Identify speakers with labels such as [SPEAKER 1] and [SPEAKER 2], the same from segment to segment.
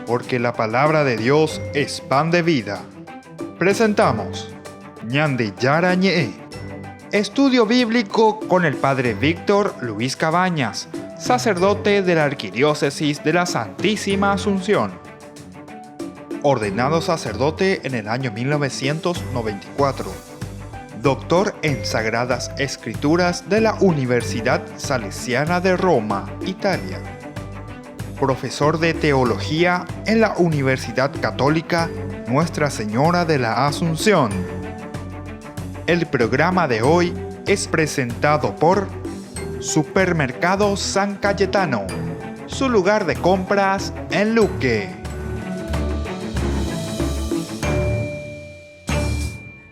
[SPEAKER 1] porque la palabra de Dios es pan de vida. Presentamos Ñande Yara Ñe, estudio bíblico con el Padre Víctor Luis Cabañas, sacerdote de la Arquidiócesis de la Santísima Asunción. Ordenado sacerdote en el año 1994. Doctor en Sagradas Escrituras de la Universidad Salesiana de Roma, Italia. Profesor de Teología en la Universidad Católica Nuestra Señora de la Asunción. El programa de hoy es presentado por Supermercado San Cayetano, su lugar de compras en Luque.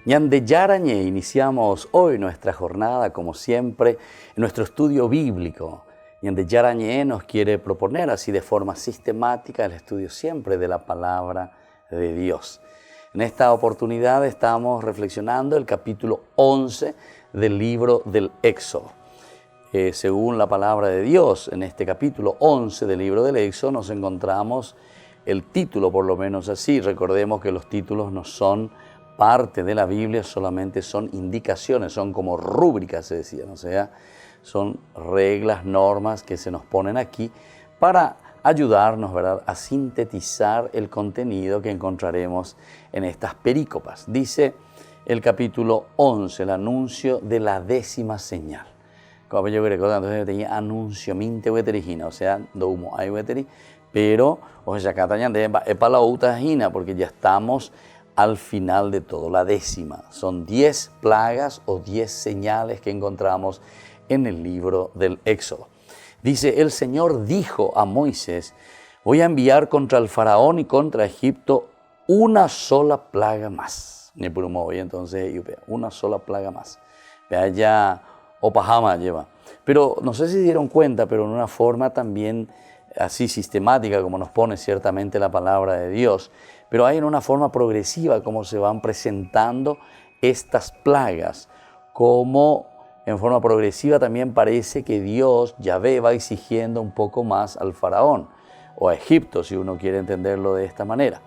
[SPEAKER 2] Ñande Yarañe, iniciamos hoy nuestra jornada, como siempre, en nuestro estudio bíblico. Ñande Yarañe nos quiere proponer así de forma sistemática el estudio siempre de la palabra de Dios. En esta oportunidad estamos reflexionando el capítulo 11 del libro del Éxodo. Según la palabra de Dios, en este capítulo 11 del libro del Éxodo nos encontramos el título, por lo menos así. Recordemos que los títulos no son parte de la Biblia, solamente son indicaciones, son como rúbricas, se decían, o sea, son reglas, normas que se nos ponen aquí para ayudarnos, ¿verdad?, a sintetizar el contenido que encontraremos en estas perícopas. Dice el capítulo 11, el anuncio de la 10ª señal. Como yo creo que entonces tenía anuncio, minte weterigina, o sea, doumo hay weteri, pero, o sea, acá también es para la utajina, porque ya estamos al final de todo, la 10ª. Son 10 plagas o 10 señales que encontramos en el libro del Éxodo. Dice, el Señor dijo a Moisés, voy a enviar contra el faraón y contra Egipto una sola plaga más. Ni por un modo, entonces, una sola plaga más. Ya Opahama lleva. Pero no sé si dieron cuenta, pero en una forma también así sistemática, como nos pone ciertamente la palabra de Dios, pero hay en una forma progresiva como se van presentando estas plagas, como en forma progresiva también parece que Dios, Yahvé, va exigiendo un poco más al faraón, o a Egipto, si uno quiere entenderlo de esta manera.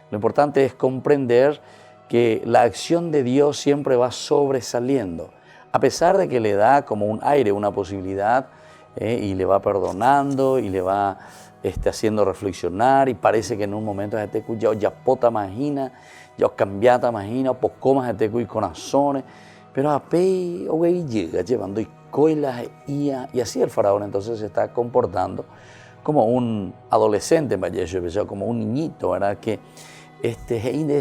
[SPEAKER 2] Lo importante es comprender que la acción de Dios siempre va sobresaliendo, a pesar de que le da como un aire, una posibilidad, y le va perdonando, y le va haciendo reflexionar, y parece que en un momento ya pota imagina, ya cambiata imagina, pocomas y corazones, pero apenas llega llevando y coilas y así el faraón entonces se está comportando como un adolescente, como un niñito, ¿verdad? Que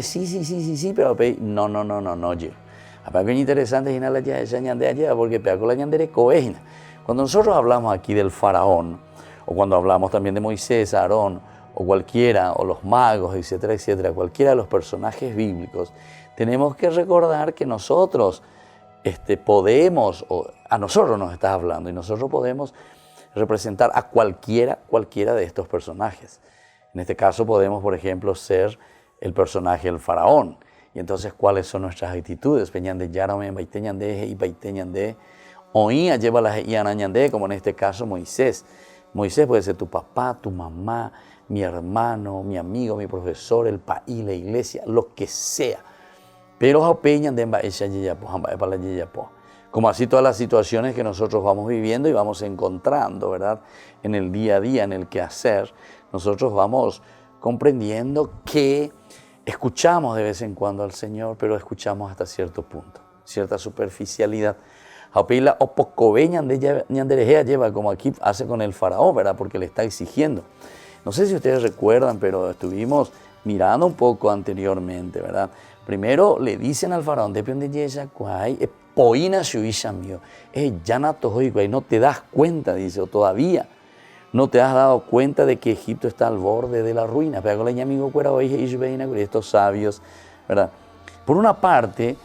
[SPEAKER 2] sí, pero no llega. Aparte es interesante esa ñandea lleva porque pega con la ñandere coejina. Cuando nosotros hablamos aquí del faraón, o cuando hablamos también de Moisés, Aarón, o cualquiera, o los magos, etcétera, etcétera, cualquiera de los personajes bíblicos, tenemos que recordar que nosotros podemos, o a nosotros nos estás hablando, y nosotros podemos representar a cualquiera de estos personajes. En este caso podemos, por ejemplo, ser el personaje del faraón. Y entonces, ¿cuáles son nuestras actitudes? Peñande yarame, baiteñande y baiteñande. Oía lleva las ianañande, como en este caso Moisés. Moisés puede ser tu papá, tu mamá, mi hermano, mi amigo, mi profesor, el país, la iglesia, lo que sea. Pero como así todas las situaciones que nosotros vamos viviendo y vamos encontrando, ¿verdad? En el día a día, en el quehacer, nosotros vamos comprendiendo que escuchamos de vez en cuando al Señor, pero escuchamos hasta cierto punto, cierta superficialidad. O poco ñanderejea lleva como aquí hace con el faraón, ¿verdad? Porque le está exigiendo. No sé si ustedes recuerdan, pero estuvimos mirando un poco anteriormente, ¿verdad? Primero le dicen al faraón, no te das cuenta, dice, o todavía no te has dado cuenta de que Egipto está al borde de la ruina. Estos sabios, ¿verdad? Por una parte,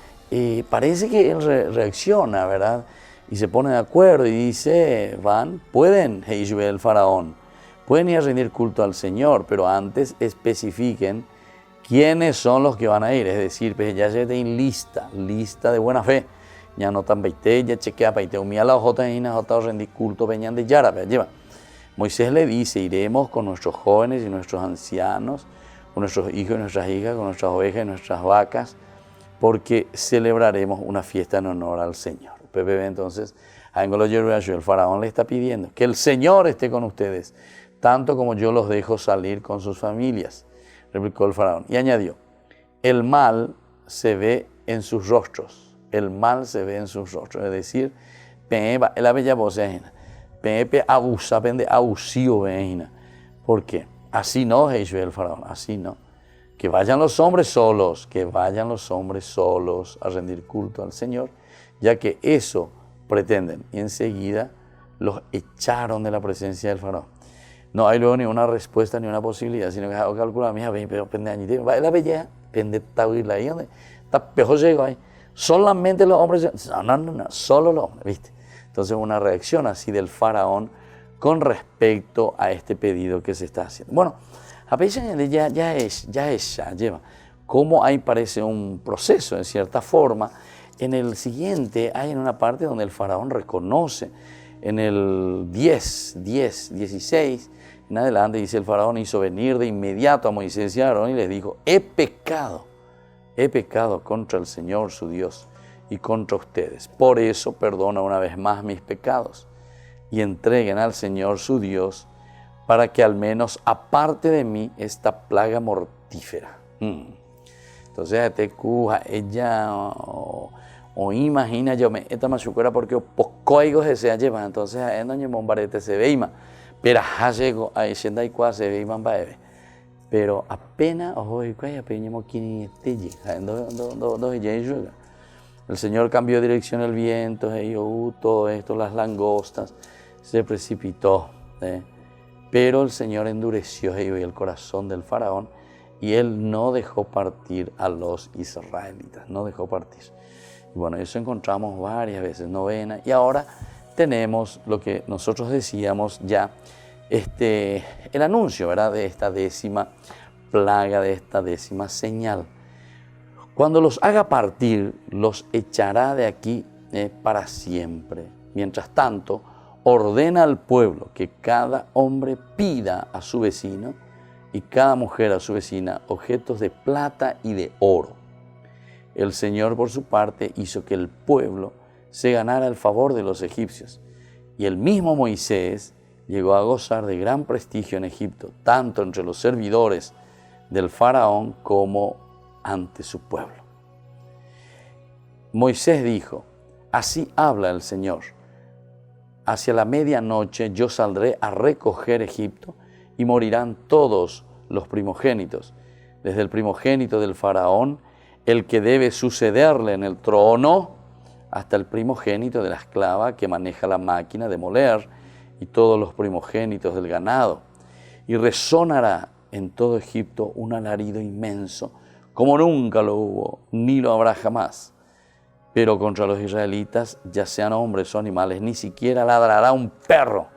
[SPEAKER 2] parece que él reacciona, ¿verdad? Y se pone de acuerdo y dice, pueden, el faraón, pueden ir a rendir culto al Señor, pero antes especifiquen quiénes son los que van a ir. Es decir, pues ya se tienen lista de buena fe. Ya no tan baité, ya chequea baité, umía la ojota y na jota rendir culto peñan de yara, lleva. Moisés le dice, iremos con nuestros jóvenes y nuestros ancianos, con nuestros hijos y nuestras hijas, con nuestras ovejas y nuestras vacas, porque celebraremos una fiesta en honor al Señor. Pepe, entonces, el faraón le está pidiendo que el Señor esté con ustedes, tanto como yo los dejo salir con sus familias, replicó el faraón. Y añadió, el mal se ve en sus rostros, el mal se ve en sus rostros, es decir, la bella voz Pepe abusa, pende abusio, ¿por qué? Así no, dijo el faraón, así no. Que vayan los hombres solos, a rendir culto al Señor, ya que eso pretenden. Y enseguida los echaron de la presencia del faraón. No hay luego ni una respuesta ni una posibilidad, sino que calcula, mija, pero pende añite, va la bella, pende tahuirla ahí donde está peor llegó ahí. Solamente los hombres, no, solo los hombres, ¿viste? Entonces una reacción así del faraón con respecto a este pedido que se está haciendo. Bueno, a veces ya lleva. Como ahí parece un proceso, en cierta forma. En el siguiente hay en una parte donde el faraón reconoce, en el 16, en adelante dice el faraón hizo venir de inmediato a Moisés y a Aarón y les dijo, he pecado contra el Señor su Dios y contra ustedes. Por eso perdona una vez más mis pecados y entreguen al Señor su Dios para que al menos aparte de mí esta plaga mortífera. Entonces, ella o imagina yo me esta machucura porque pocoigos desea llevar. Entonces, en doña Mombarete se veima, pero llegó a Shenda y Kwa se veiman baebe. Pero apenas, el Señor cambió de dirección el viento, todo esto, las langostas, se precipitó. Pero el Señor endureció el corazón del faraón y él no dejó partir a los israelitas, no dejó partir. Y bueno, eso encontramos varias veces, novena, y ahora tenemos lo que nosotros decíamos ya, el anuncio, ¿verdad?, de esta 10ª plaga, de esta 10ª señal. Cuando los haga partir, los echará de aquí para siempre. Mientras tanto, ordena al pueblo que cada hombre pida a su vecino y cada mujer a su vecina objetos de plata y de oro. El Señor, por su parte, hizo que el pueblo se ganara el favor de los egipcios. Y el mismo Moisés llegó a gozar de gran prestigio en Egipto, tanto entre los servidores del faraón como ante su pueblo. Moisés dijo, así habla el Señor. Hacia la medianoche yo saldré a recoger Egipto y morirán todos los primogénitos, desde el primogénito del faraón, el que debe sucederle en el trono, hasta el primogénito de la esclava que maneja la máquina de moler y todos los primogénitos del ganado. Y resonará en todo Egipto un alarido inmenso, como nunca lo hubo, ni lo habrá jamás. Pero contra los israelitas, ya sean hombres o animales, ni siquiera ladrará un perro,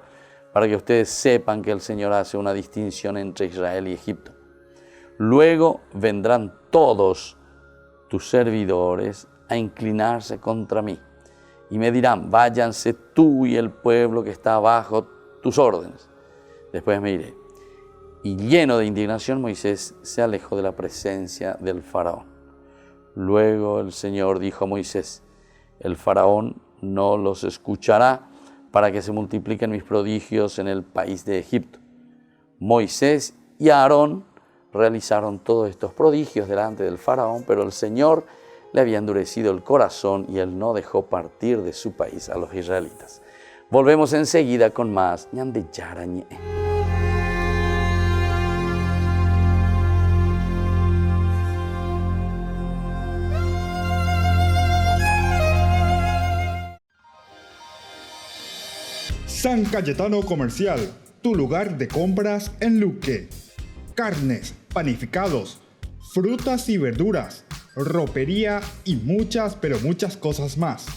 [SPEAKER 2] para que ustedes sepan que el Señor hace una distinción entre Israel y Egipto. Luego vendrán todos tus servidores a inclinarse contra mí y me dirán, váyanse tú y el pueblo que está bajo tus órdenes. Después me iré. Y lleno de indignación, Moisés se alejó de la presencia del faraón. Luego el Señor dijo a Moisés, el faraón no los escuchará para que se multipliquen mis prodigios en el país de Egipto. Moisés y Aarón realizaron todos estos prodigios delante del faraón, pero el Señor le había endurecido el corazón y él no dejó partir de su país a los israelitas. Volvemos enseguida con más Ñande Yarañe.
[SPEAKER 1] San Cayetano Comercial, tu lugar de compras en Luque. Carnes, panificados, frutas y verduras, ropería y muchas, pero muchas cosas más.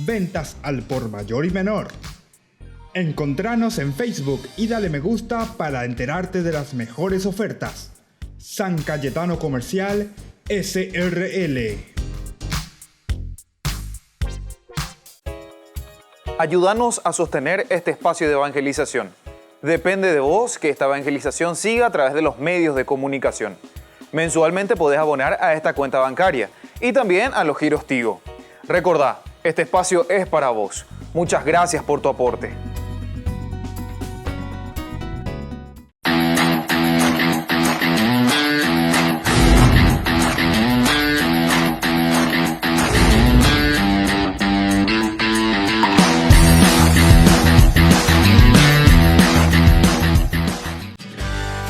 [SPEAKER 1] Ventas al por mayor y menor. Encontranos en Facebook y dale me gusta para enterarte de las mejores ofertas. San Cayetano Comercial, SRL.
[SPEAKER 3] Ayúdanos a sostener este espacio de evangelización. Depende de vos que esta evangelización siga a través de los medios de comunicación. Mensualmente podés abonar a esta cuenta bancaria y también a los giros Tigo. Recordá, este espacio es para vos. Muchas gracias por tu aporte.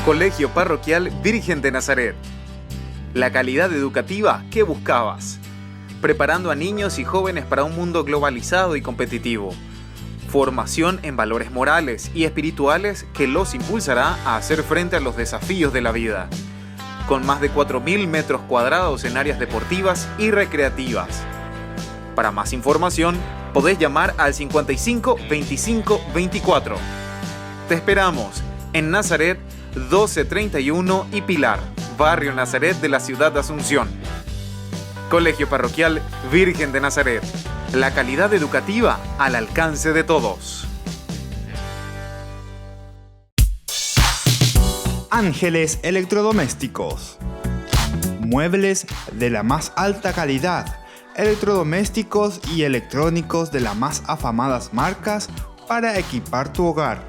[SPEAKER 3] Colegio Parroquial Virgen de Nazaret. La calidad educativa que buscabas. Preparando a niños y jóvenes para un mundo globalizado y competitivo. Formación en valores morales y espirituales que los impulsará a hacer frente a los desafíos de la vida. Con más de 4.000 metros cuadrados en áreas deportivas y recreativas. Para más información, podés llamar al 55 25 24. Te esperamos en Nazaret 1231 y Pilar, Barrio Nazaret de la ciudad de Asunción. Colegio Parroquial Virgen de Nazaret. La calidad educativa al alcance de todos.
[SPEAKER 1] Ángeles Electrodomésticos. Muebles de la más alta calidad, electrodomésticos y electrónicos de las más afamadas marcas para equipar tu hogar.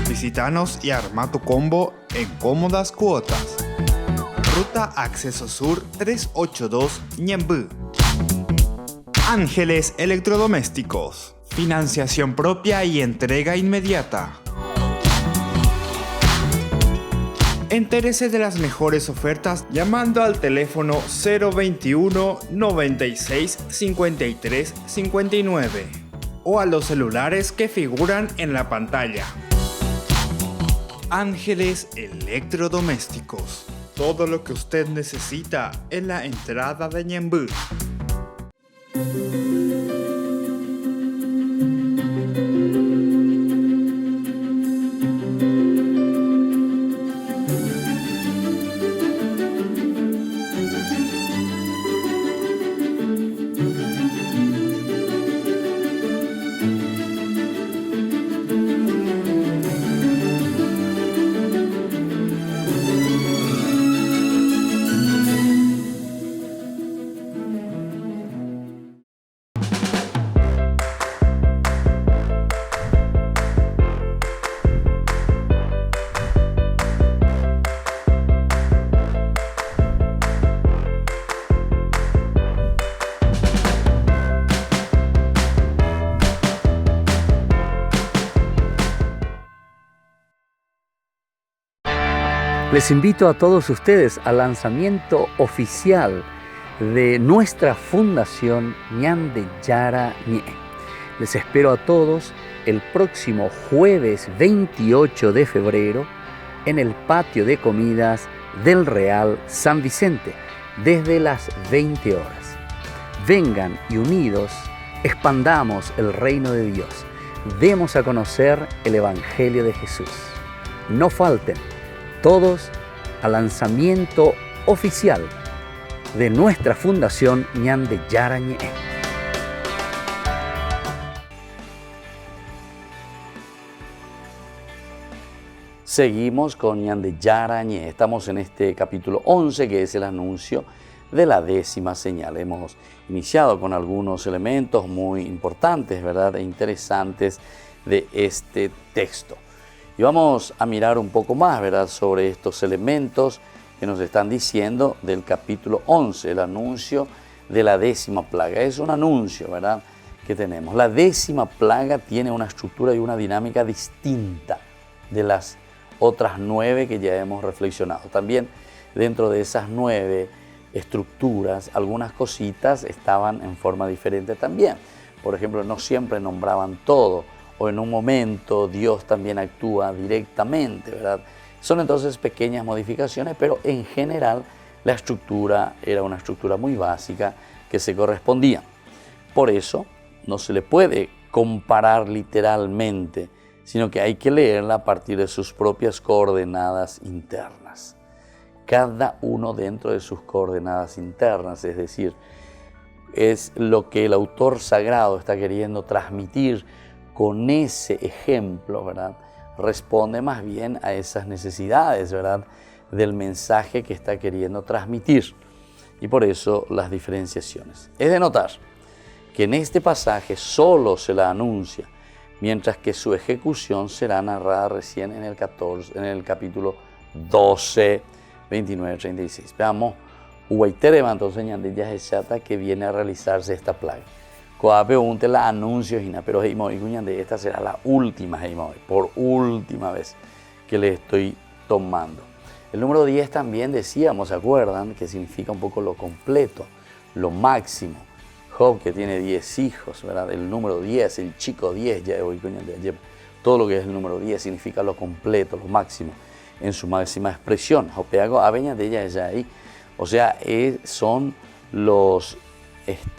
[SPEAKER 1] Visítanos y arma tu combo en cómodas cuotas. Ruta Acceso Sur 382 Ñemby. Ángeles Electrodomésticos. Financiación propia y entrega inmediata. Entérese de las mejores ofertas llamando al teléfono 021 96 53 59 o a los celulares que figuran en la pantalla. Ángeles Electrodomésticos. Todo lo que usted necesita en la entrada de Ñemby.
[SPEAKER 2] Les invito a todos ustedes al lanzamiento oficial de nuestra fundación Ñande Yara Ñe. Les espero a todos el próximo jueves 28 de febrero en el patio de comidas del Real San Vicente desde las 20 horas. Vengan y unidos expandamos el reino de Dios. Demos a conocer el Evangelio de Jesús. No falten todos al lanzamiento oficial de nuestra fundación Ñande Yara Ñe. Seguimos con Ñande Yara Ñe. Estamos en este capítulo 11, que es el anuncio de la 10ª señal. Hemos iniciado con algunos elementos muy importantes, ¿verdad?, e interesantes de este texto. Y vamos a mirar un poco más, ¿verdad?, sobre estos elementos que nos están diciendo del capítulo 11, el anuncio de la 10ª plaga. Es un anuncio, ¿verdad?, que tenemos. La 10ª plaga tiene una estructura y una dinámica distinta de las otras 9 que ya hemos reflexionado. También dentro de esas 9 estructuras, algunas cositas estaban en forma diferente también. Por ejemplo, no siempre nombraban todo, o en un momento Dios también actúa directamente, ¿verdad? Son entonces pequeñas modificaciones, pero en general la estructura era una estructura muy básica que se correspondía. Por eso no se le puede comparar literalmente, sino que hay que leerla a partir de sus propias coordenadas internas. Cada uno dentro de sus coordenadas internas, es decir, es lo que el autor sagrado está queriendo transmitir con ese ejemplo, ¿verdad? Responde más bien a esas necesidades, ¿verdad?, del mensaje que está queriendo transmitir. Y por eso las diferenciaciones. Es de notar que en este pasaje solo se la anuncia, mientras que su ejecución será narrada recién en el capítulo 12, 29, 36. Veamos, Huayterema entonces ñande ya es chata que viene a realizarse esta plaga. Coape unte la anuncio, pero esta será la última, por última vez que le estoy tomando. El número 10 también decíamos, ¿se acuerdan? Que significa un poco lo completo, lo máximo. Job, que tiene 10 hijos, ¿verdad? El número 10, el chico 10, todo lo que es el número 10 significa lo completo, lo máximo, en su máxima expresión. Jopeago, aveña de ella ya ahí. O sea, son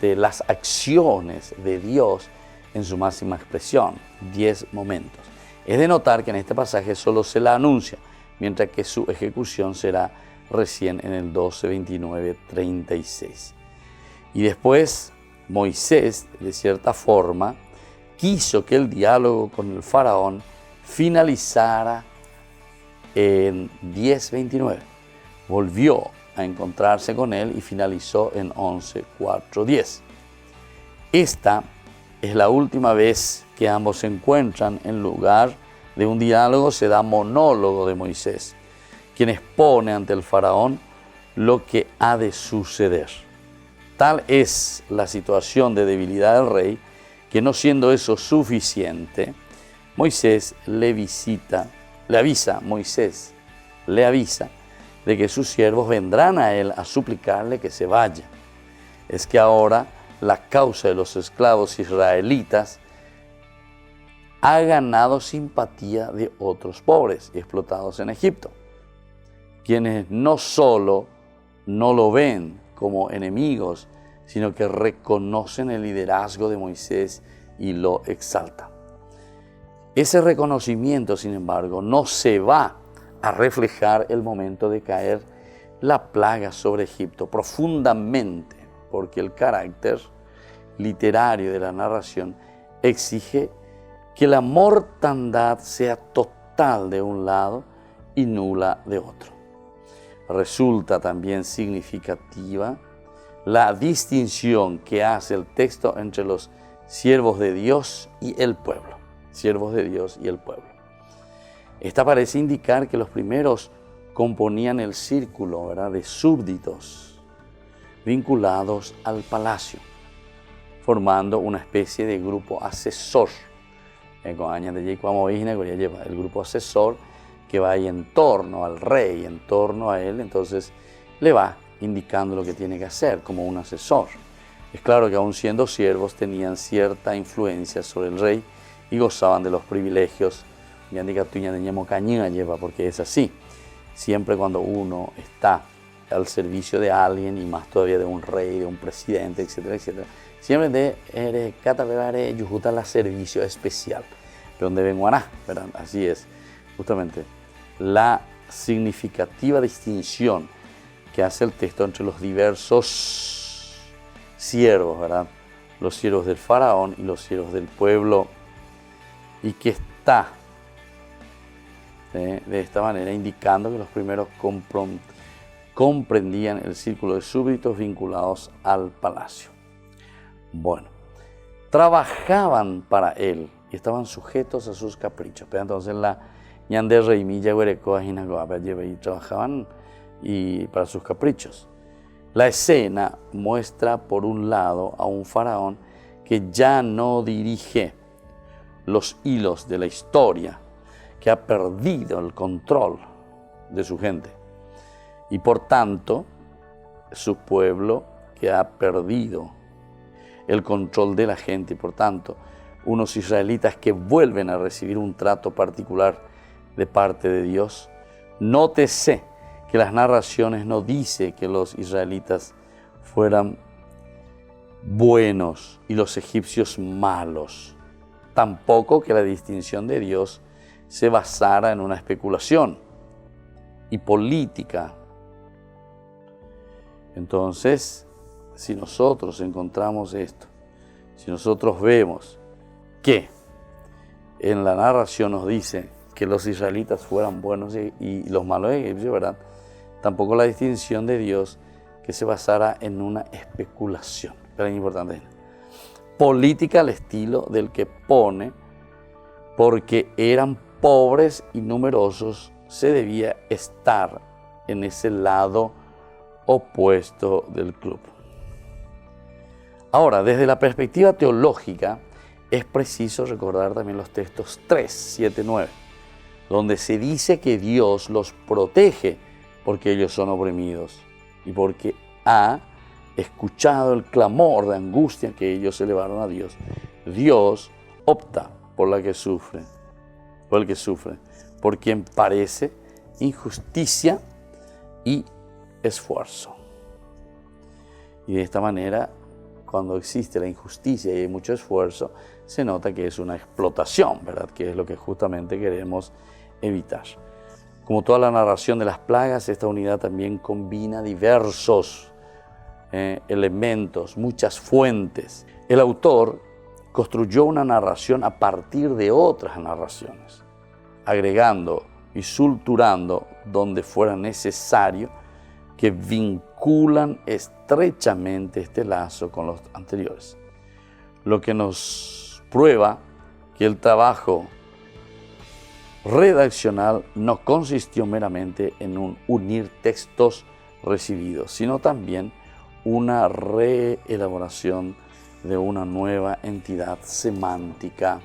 [SPEAKER 2] las acciones de Dios en su máxima expresión, 10 momentos. Es de notar que en este pasaje solo se la anuncia, mientras que su ejecución será recién en el 12, 29, 36. Y después Moisés, de cierta forma, quiso que el diálogo con el faraón finalizara en 10:29. Volvió a encontrarse con él y finalizó en 11:4-10. Esta es la última vez que ambos se encuentran. En lugar de un diálogo se da monólogo de Moisés, quien expone ante el faraón lo que ha de suceder. Tal es la situación de debilidad del rey, que no siendo eso suficiente, Moisés le avisa de que sus siervos vendrán a él a suplicarle que se vaya. Es que ahora la causa de los esclavos israelitas ha ganado simpatía de otros pobres y explotados en Egipto, quienes no solo no lo ven como enemigos, sino que reconocen el liderazgo de Moisés y lo exaltan. Ese reconocimiento, sin embargo, no se va a reflejar el momento de caer la plaga sobre Egipto profundamente, porque el carácter literario de la narración exige que la mortandad sea total de un lado y nula de otro. Resulta también significativa la distinción que hace el texto entre los siervos de Dios y el pueblo. Siervos de Dios y el pueblo. Esta parece indicar que los primeros componían el círculo, ¿verdad?, de súbditos vinculados al palacio, formando una especie de grupo asesor. El grupo asesor que va ahí en torno al rey, en torno a él, entonces le va indicando lo que tiene que hacer como un asesor. Es claro que aun siendo siervos tenían cierta influencia sobre el rey y gozaban de los privilegios, porque es así. Siempre cuando uno está al servicio de alguien y más todavía de un rey, de un presidente, etcétera, etcétera, siempre de la servicio especial, donde venguaná, ¿verdad? Así es, justamente, la significativa distinción que hace el texto entre los diversos siervos, ¿verdad? Los siervos del faraón y los siervos del pueblo, y que está de esta manera indicando que los primeros comprendían el círculo de súbditos vinculados al palacio. Bueno, trabajaban para él y estaban sujetos a sus caprichos. Pero entonces la ñande reimilla y trabajaban y para sus caprichos. La escena muestra por un lado a un faraón que ya no dirige los hilos de la historia, que ha perdido el control de su gente, y por tanto su pueblo que ha perdido el control de la gente, y por tanto unos israelitas que vuelven a recibir un trato particular de parte de Dios. Nótese que las narraciones no dicen que los israelitas fueran buenos y los egipcios malos, tampoco que la distinción de Dios se basara en una especulación y política. Entonces, si nosotros encontramos esto, si nosotros vemos que en la narración nos dice que los israelitas fueran buenos y los malos egipcios, ¿verdad? Tampoco la distinción de Dios que se basara en una especulación, pero es importante. Política al estilo del que pone, porque eran pobres y numerosos, se debía estar en ese lado opuesto del club. Ahora, desde la perspectiva teológica, es preciso recordar también los textos 3, 7, 9, donde se dice que Dios los protege porque ellos son oprimidos y porque ha escuchado el clamor de angustia que ellos elevaron a Dios. Dios opta por la que sufre, por el que sufre, por quien parece injusticia y esfuerzo. Y de esta manera, cuando existe la injusticia y hay mucho esfuerzo, se nota que es una explotación, ¿verdad? Que es lo que justamente queremos evitar. Como toda la narración de las plagas, esta unidad también combina diversos elementos, muchas fuentes. El autor construyó una narración a partir de otras narraciones, agregando y sulturando donde fuera necesario, que vinculan estrechamente este lazo con los anteriores. Lo que nos prueba que el trabajo redaccional no consistió meramente en unir textos recibidos, sino también una reelaboración de una nueva entidad semántica.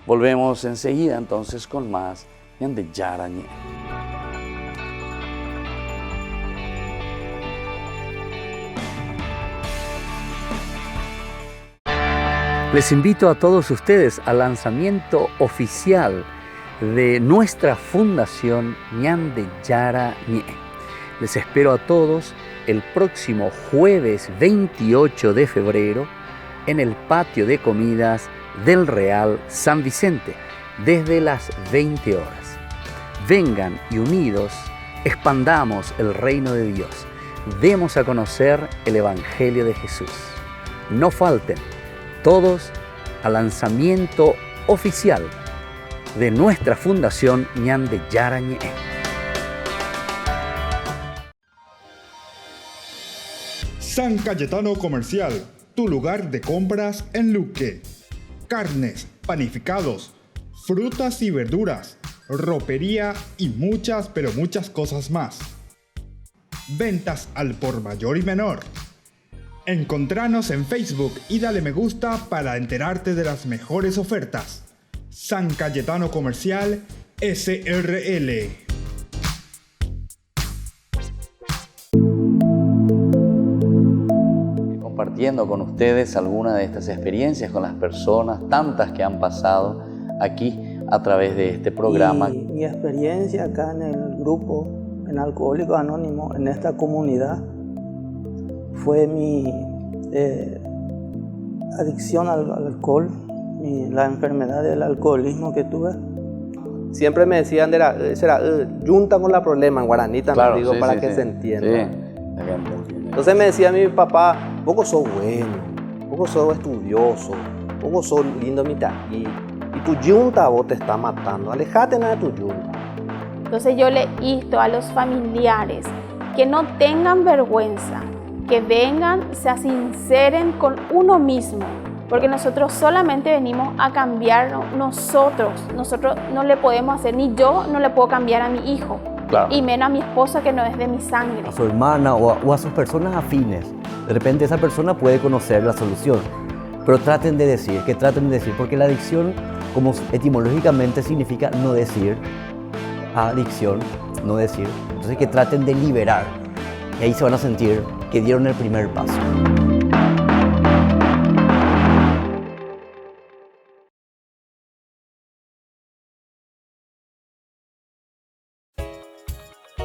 [SPEAKER 2] Volvemos enseguida entonces con más de Yara Ñe.
[SPEAKER 4] Les invito a todos ustedes al lanzamiento oficial de nuestra fundación Ñande Yara Ñe. Les espero a todos el próximo jueves 28 de febrero en el patio de comidas del Real San Vicente desde las 20 horas. Vengan y unidos expandamos el reino de Dios. Demos a conocer el Evangelio de Jesús. No falten todos al lanzamiento oficial de nuestra fundación Ñande Yara Ñe.
[SPEAKER 1] San Cayetano Comercial, tu lugar de compras en Luque. Carnes, panificados, frutas y verduras, ropería y muchas, pero muchas cosas más. Ventas al por mayor y menor. Encontranos en Facebook y dale me gusta para enterarte de las mejores ofertas. San Cayetano Comercial SRL.
[SPEAKER 2] Compartiendo con ustedes algunas de estas experiencias con las personas, tantas que han pasado aquí a través de este programa.
[SPEAKER 5] Y mi experiencia acá en el grupo, en Alcohólicos Anónimos, en esta comunidad, fue mi adicción al alcohol, la enfermedad del alcoholismo que tuve.
[SPEAKER 6] Siempre me decían, será junta con la problema en guaraní también,
[SPEAKER 2] Claro,
[SPEAKER 6] digo,
[SPEAKER 2] sí,
[SPEAKER 6] para
[SPEAKER 2] sí,
[SPEAKER 6] que
[SPEAKER 2] sí.
[SPEAKER 6] se entienda.
[SPEAKER 2] Sí.
[SPEAKER 6] Entonces me decía mi papá, vos sos bueno, vos sos estudioso, vos sos lindo mitaí, y tu yunta vos te está matando, alejate nada de tu yunta.
[SPEAKER 7] Entonces yo le insto a los familiares que no tengan vergüenza, que vengan, se sinceren con uno mismo, porque nosotros solamente venimos a cambiar nosotros no le podemos hacer, ni yo no le puedo cambiar a mi hijo.
[SPEAKER 2] Claro.
[SPEAKER 7] Y menos a mi esposa que no es de mi sangre.
[SPEAKER 8] A su hermana o a sus personas afines. De repente esa persona puede conocer la solución. Pero traten de decir, porque la adicción, como etimológicamente significa no decir, adicción, no decir. Entonces que traten de liberar. Y ahí se van a sentir que dieron el primer paso.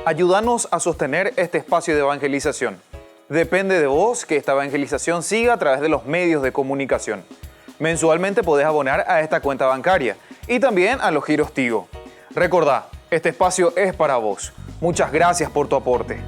[SPEAKER 3] Ayúdanos a sostener este espacio de evangelización. Depende de vos que esta evangelización siga a través de los medios de comunicación. Mensualmente podés abonar a esta cuenta bancaria y también a los giros Tigo. Recordá, este espacio es para vos. Muchas gracias por tu aporte.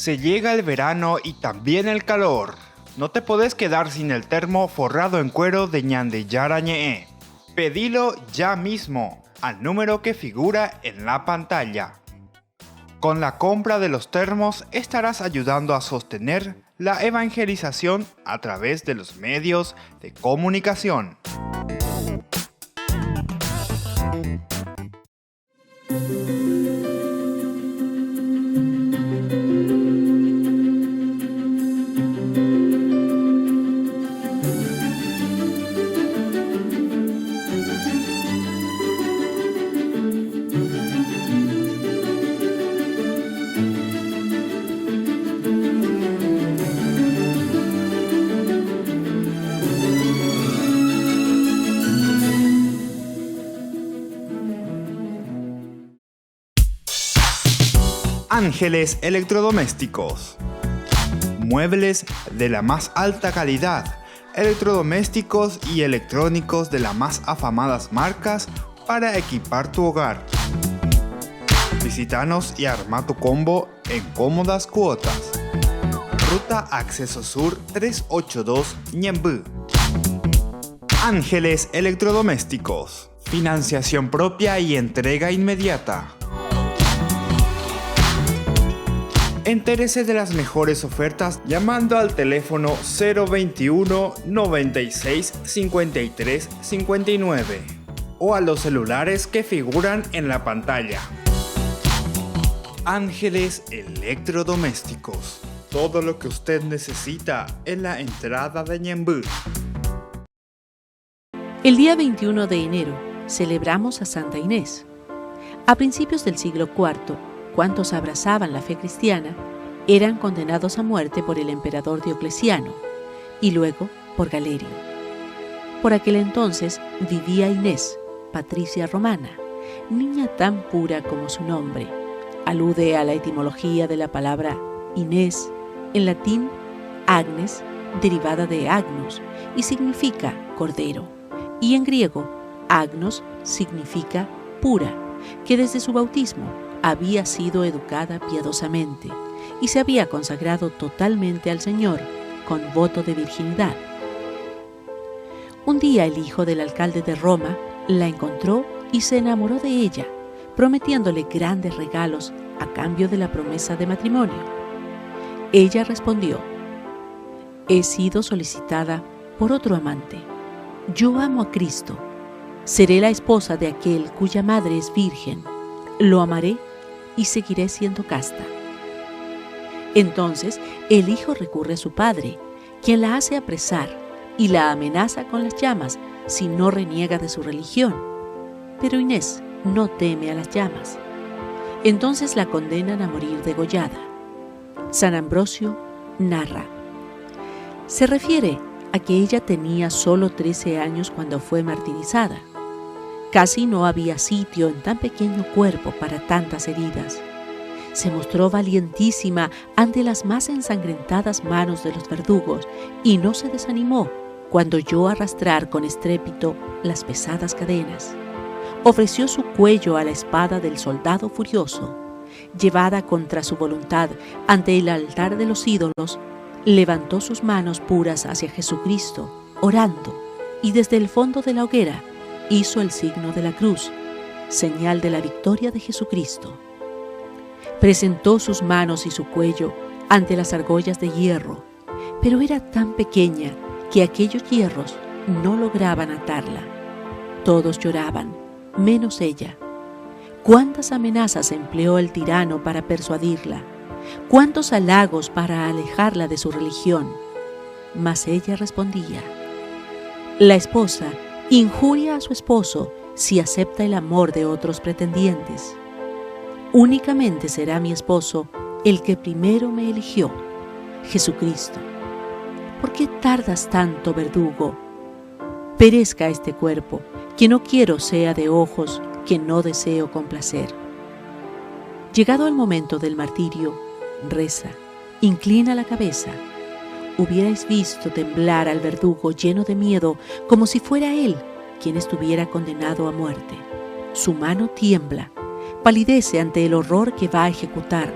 [SPEAKER 1] Se llega el verano y también el calor. No te podés quedar sin el termo forrado en cuero de Ñande Yara Ñe'e. Pedilo ya mismo al número que figura en la pantalla. Con la compra de los termos estarás ayudando a sostener la evangelización a través de los medios de comunicación. Ángeles Electrodomésticos. Muebles de la más alta calidad, electrodomésticos y electrónicos de las más afamadas marcas para equipar tu hogar. Visítanos y arma tu combo en cómodas cuotas. Ruta Acceso Sur 382 Ñemby. Ángeles Electrodomésticos. Financiación propia y entrega inmediata. Entérese de las mejores ofertas llamando al teléfono 021 96 53 59 o a los celulares que figuran en la pantalla. Ángeles Electrodomésticos. Todo lo que usted necesita en la entrada de Ñemby.
[SPEAKER 9] El día 21 de enero celebramos a Santa Inés. A principios del siglo IV, cuantos abrazaban la fe cristiana eran condenados a muerte por el emperador Diocleciano y luego por Galerio. Por aquel entonces vivía Inés, patricia romana, niña tan pura como su nombre. Alude a la etimología de la palabra Inés, en latín Agnes, derivada de Agnus, y significa cordero, y en griego Agnos significa pura, que desde su bautismo había sido educada piadosamente y se había consagrado totalmente al Señor con voto de virginidad. Un día el hijo del alcalde de Roma la encontró y se enamoró de ella, prometiéndole grandes regalos a cambio de la promesa de matrimonio. Ella respondió: «He sido solicitada por otro amante. Yo amo a Cristo. Seré la esposa de aquel cuya madre es virgen. Lo amaré y seguiré siendo casta». Entonces el hijo recurre a su padre, quien la hace apresar y la amenaza con las llamas si no reniega de su religión. Pero Inés no teme a las llamas. Entonces la condenan a morir degollada. San Ambrosio narra: se refiere a que ella tenía solo 13 años cuando fue martirizada. Casi no había sitio en tan pequeño cuerpo para tantas heridas. Se mostró valientísima ante las más ensangrentadas manos de los verdugos y no se desanimó cuando oyó arrastrar con estrépito las pesadas cadenas. Ofreció su cuello a la espada del soldado furioso. Llevada contra su voluntad ante el altar de los ídolos, levantó sus manos puras hacia Jesucristo, orando, y desde el fondo de la hoguera hizo el signo de la cruz, señal de la victoria de Jesucristo. Presentó sus manos y su cuello ante las argollas de hierro, pero era tan pequeña que aquellos hierros no lograban atarla. Todos lloraban, menos ella. ¿Cuántas amenazas empleó el tirano para persuadirla? ¿Cuántos halagos para alejarla de su religión? Mas ella respondía: la esposa injuria a su esposo si acepta el amor de otros pretendientes. Únicamente será mi esposo el que primero me eligió, Jesucristo. ¿Por qué tardas tanto, verdugo? Perezca este cuerpo, que no quiero sea de ojos que no deseo complacer. Llegado el momento del martirio, reza, inclina la cabeza. Hubierais visto temblar al verdugo lleno de miedo, como si fuera él quien estuviera condenado a muerte. Su mano tiembla, palidece ante el horror que va a ejecutar,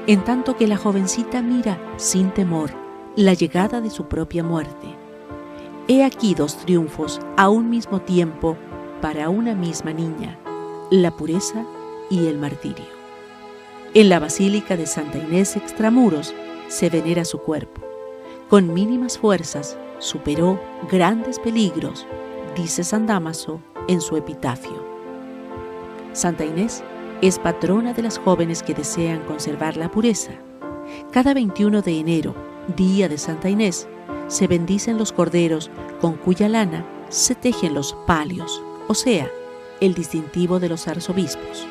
[SPEAKER 9] en tanto que la jovencita mira, sin temor, la llegada de su propia muerte. He aquí dos triunfos a un mismo tiempo para una misma niña, la pureza y el martirio. En la Basílica de Santa Inés Extramuros se venera su cuerpo. Con mínimas fuerzas superó grandes peligros, dice San Dámaso en su epitafio. Santa Inés es patrona de las jóvenes que desean conservar la pureza. Cada 21 de enero, día de Santa Inés, se bendicen los corderos con cuya lana se tejen los palios, o sea, el distintivo de los arzobispos.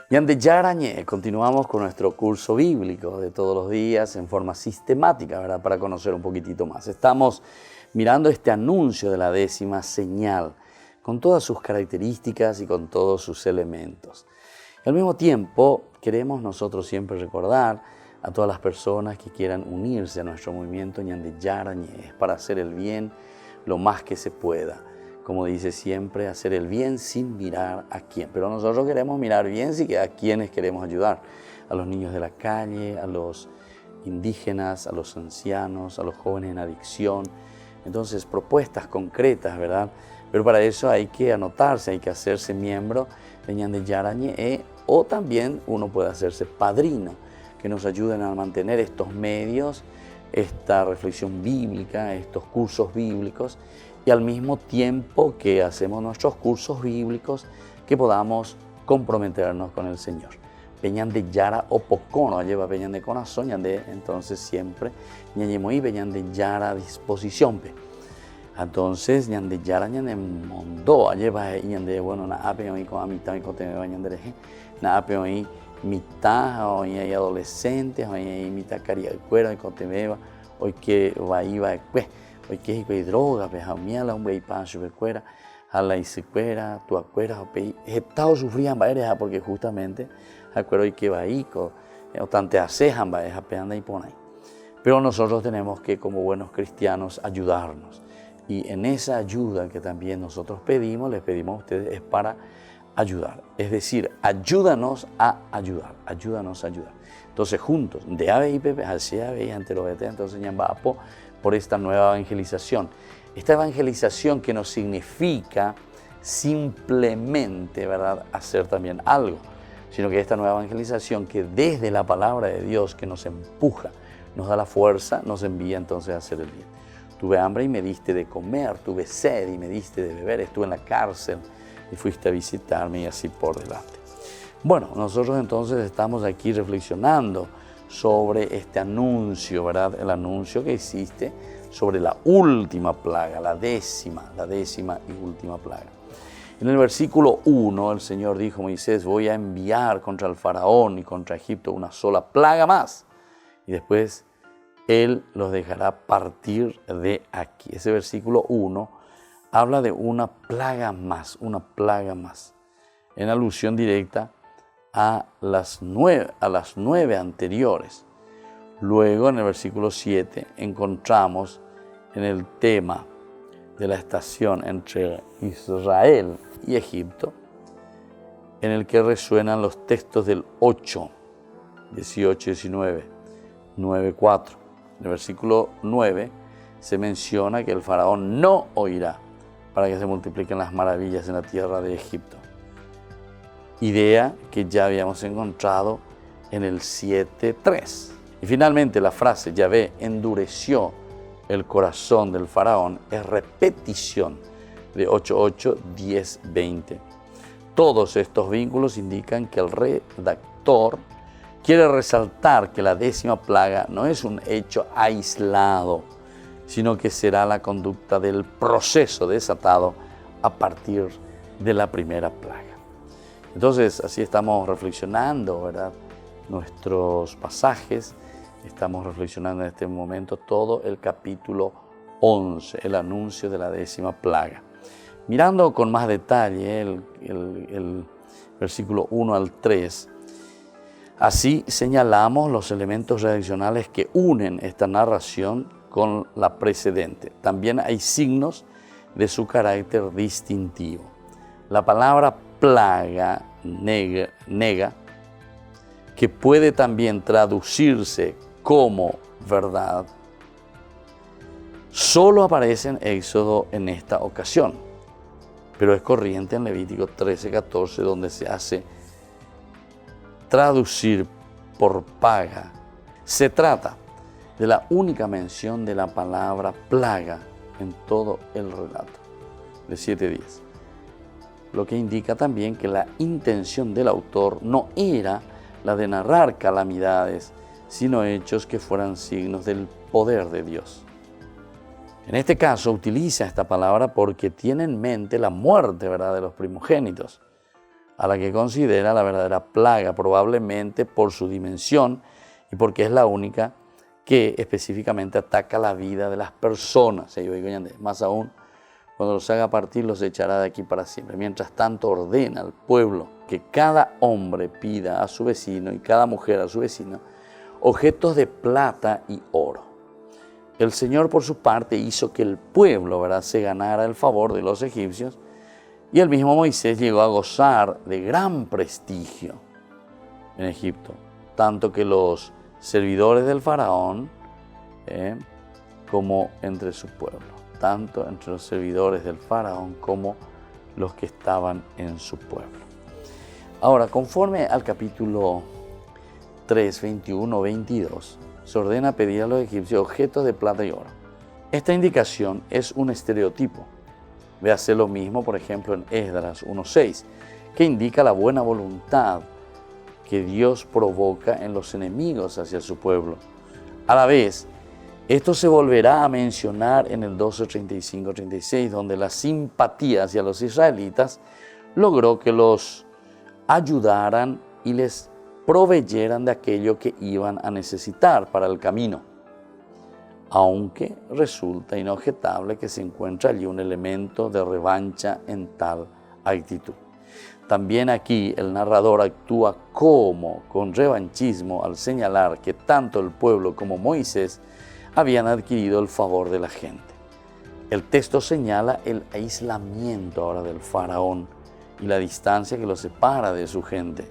[SPEAKER 2] Ñande Yarañé, continuamos con nuestro curso bíblico de todos los días en forma sistemática, ¿verdad? Para conocer un poquitito más. Estamos mirando este anuncio de la 10ª señal, con todas sus características y con todos sus elementos. Y al mismo tiempo, queremos nosotros siempre recordar a todas las personas que quieran unirse a nuestro movimiento Ñande Yarañé, para hacer el bien lo más que se pueda. Como dice siempre, hacer el bien sin mirar a quién. Pero nosotros queremos mirar bien sí que a quienes queremos ayudar. A los niños de la calle, a los indígenas, a los ancianos, a los jóvenes en adicción. Entonces, propuestas concretas, ¿verdad? Pero para eso hay que anotarse, hay que hacerse miembro de Ñande Yarañé, o también uno puede hacerse padrino, que nos ayuden a mantener estos medios, esta reflexión bíblica, estos cursos bíblicos, y al mismo tiempo que hacemos nuestros cursos bíblicos, que podamos comprometernos con el Señor. Peñande Yara o Pocono, lleva Peñande corazón, Ñande, entonces siempre, Ñañemoí, Peñande Yara disposición. Entonces, Ñande Yara, Ñande Mondo, lleva Ñande, bueno, na apeoí con a mitad y con te Ñande, na apeoí mitad, hoy hay adolescentes, hoy hay mitad caria de cuero y con te hoy que va pues. Hoy que hay droga, pues a mí a la hombre y pancho de cuera, a la cuera, tu acuera, he estado sufriendo porque justamente acuerdo y que va ahí, o tante acejan, va a peanda y pone ahí. Pero nosotros tenemos que, como buenos cristianos, ayudarnos. Y en esa ayuda que también nosotros pedimos, les pedimos a ustedes, es para ayudar. Es decir, ayúdanos a ayudar, ayúdanos a ayudar. Entonces, juntos, de ave y pepe, así ave y ante lo vete, entonces ya va por esta nueva evangelización. Esta evangelización que no significa simplemente, ¿verdad?, hacer también algo, sino que esta nueva evangelización que desde la palabra de Dios que nos empuja, nos da la fuerza, nos envía entonces a hacer el bien. Tuve hambre y me diste de comer, tuve sed y me diste de beber, estuve en la cárcel y fuiste a visitarme y así por delante. Bueno, nosotros entonces estamos aquí reflexionando sobre este anuncio, ¿verdad? El anuncio que hiciste sobre la última plaga, la décima y última plaga. En el versículo 1, el Señor dijo a Moisés, voy a enviar contra el faraón y contra Egipto una sola plaga más. Y después Él los dejará partir de aquí. Ese versículo 1 habla de una plaga más, en alusión directa a las 9 anteriores. Luego, en el versículo 7, encontramos en el tema de la estación entre Israel y Egipto, en el que resuenan los textos del 8, 18, 19, 9, 4. En el versículo 9 se menciona que el faraón no oirá para que se multipliquen las maravillas en la tierra de Egipto. Idea que ya habíamos encontrado en el 7.3. Y finalmente la frase Yahvé endureció el corazón del faraón es repetición de 8.8, 10, 20. Todos estos vínculos indican que el redactor quiere resaltar que la décima plaga no es un hecho aislado, sino que será la conducta del proceso desatado a partir de la primera plaga. Entonces, así estamos reflexionando, ¿verdad?, nuestros pasajes. Estamos reflexionando en este momento todo el capítulo 11, el anuncio de la décima plaga. Mirando con más detalle versículo 1 al 3. Así señalamos los elementos tradicionales que unen esta narración con la precedente. También hay signos de su carácter distintivo. La palabra plaga, nega, que puede también traducirse como verdad, solo aparece en Éxodo en esta ocasión, pero es corriente en Levítico 13:14, donde se hace traducir por paga. Se trata de la única mención de la palabra plaga en todo el relato de 7 días, lo que indica también que la intención del autor no era la de narrar calamidades, sino hechos que fueran signos del poder de Dios. En este caso utiliza esta palabra porque tiene en mente la muerte, ¿verdad?, de los primogénitos, a la que considera la verdadera plaga, probablemente por su dimensión y porque es la única que específicamente ataca la vida de las personas. Más aún, cuando los haga partir, los echará de aquí para siempre. Mientras tanto, ordena al pueblo que cada hombre pida a su vecino y cada mujer a su vecino objetos de plata y oro. El Señor, por su parte, hizo que el pueblo, ¿verdad?, se ganara el favor de los egipcios, y el mismo Moisés llegó a gozar de gran prestigio en Egipto, tanto que los servidores del faraón como entre su pueblo, tanto entre los servidores del faraón como los que estaban en su pueblo. Ahora, conforme al capítulo 3, 21, 22, se ordena pedir a los egipcios objetos de plata y oro. Esta indicación es un estereotipo. Véase lo mismo, por ejemplo, en Esdras 1:6, que indica la buena voluntad que Dios provoca en los enemigos hacia su pueblo. A la vez, esto se volverá a mencionar en el 12:35-36, donde la simpatía hacia los israelitas logró que los ayudaran y les proveyeran de aquello que iban a necesitar para el camino. Aunque resulta inobjetable que se encuentra allí un elemento de revancha en tal actitud. También aquí el narrador actúa como con revanchismo al señalar que tanto el pueblo como Moisés habían adquirido el favor de la gente. El texto señala el aislamiento ahora del faraón y la distancia que lo separa de su gente,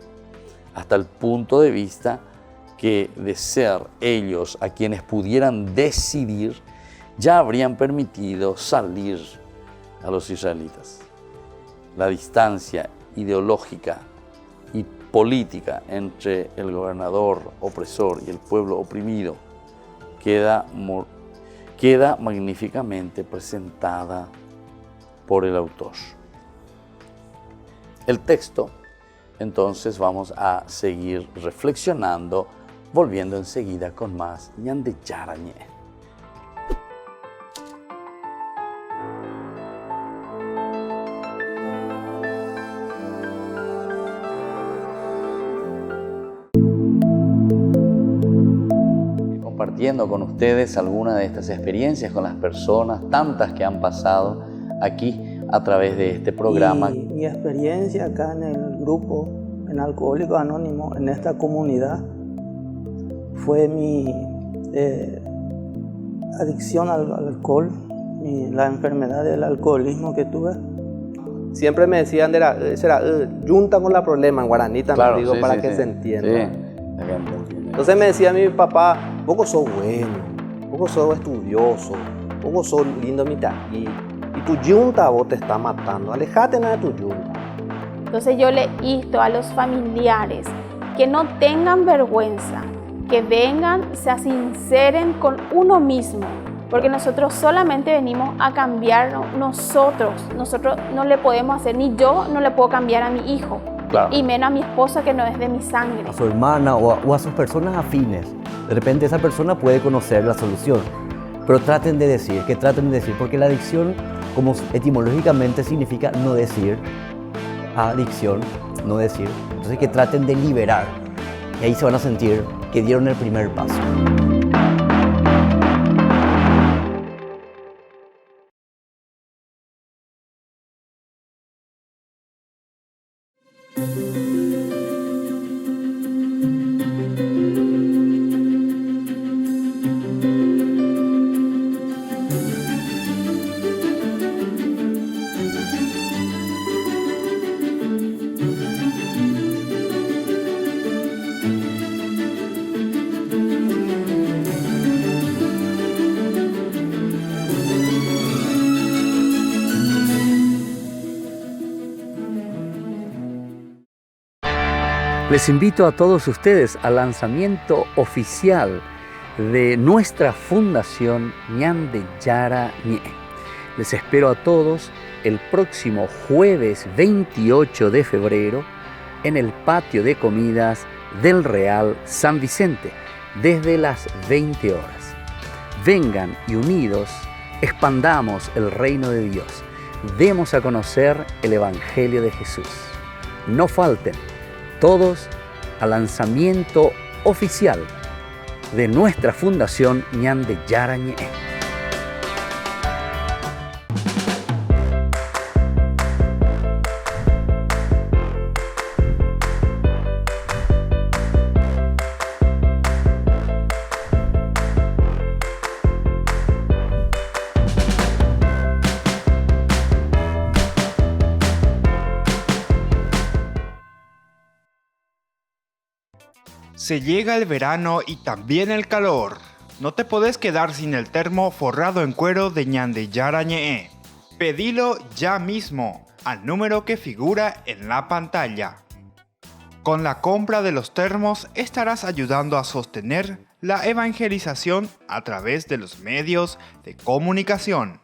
[SPEAKER 2] hasta el punto de vista que de ser ellos a quienes pudieran decidir, ya habrían permitido salir a los israelitas. La distancia ideológica y política entre el gobernador opresor y el pueblo oprimido queda magníficamente presentada por el autor. El texto, entonces, vamos a seguir reflexionando, volviendo enseguida con más ñande Yara Ñe. Compartiendo con ustedes algunas de estas experiencias con las personas, tantas que han pasado aquí a través de este programa.
[SPEAKER 5] Y mi experiencia acá en el grupo, en Alcohólicos Anónimos, en esta comunidad, fue mi adicción al alcohol, la enfermedad del alcoholismo que tuve.
[SPEAKER 6] Siempre me decían, junta con la problema en guaraní también,
[SPEAKER 2] Claro,
[SPEAKER 6] digo,
[SPEAKER 2] sí,
[SPEAKER 6] para
[SPEAKER 2] sí,
[SPEAKER 6] que
[SPEAKER 2] sí.
[SPEAKER 6] se entienda.
[SPEAKER 2] Sí, la gente entiende.
[SPEAKER 6] Entonces me decía mi papá, poco sos bueno, poco sos estudioso, poco sos lindo mitad, y tu yunta vos te está matando, alejate de tu yunta.
[SPEAKER 7] Entonces yo le insto a los familiares que no tengan vergüenza, que vengan, se sinceren con uno mismo, porque nosotros solamente venimos a cambiar nosotros no le podemos hacer, ni yo no le puedo cambiar a mi hijo,
[SPEAKER 2] Claro.
[SPEAKER 7] y menos a mi esposa que no es de mi sangre.
[SPEAKER 8] A su hermana o a sus personas afines. De repente esa persona puede conocer la solución, pero traten de decir, porque la adicción, como etimológicamente significa no decir, adicción, no decir, entonces que traten de liberar, y ahí se van a sentir que dieron el primer paso.
[SPEAKER 4] Les invito a todos ustedes al lanzamiento oficial de nuestra Fundación Ñande Yara Ñe. Les espero a todos el próximo jueves 28 de febrero en el patio de comidas del Real San Vicente, desde las 20 horas. Vengan y unidos expandamos el reino de Dios. Demos a conocer el Evangelio de Jesús. No falten todos al lanzamiento oficial de nuestra Fundación Ñande Yara Ñe.
[SPEAKER 1] Se llega el verano y también el calor. No te podés quedar sin el termo forrado en cuero de Ñande Yara Ñe. Pedilo ya mismo al número que figura en la pantalla. Con la compra de los termos estarás ayudando a sostener la evangelización a través de los medios de comunicación.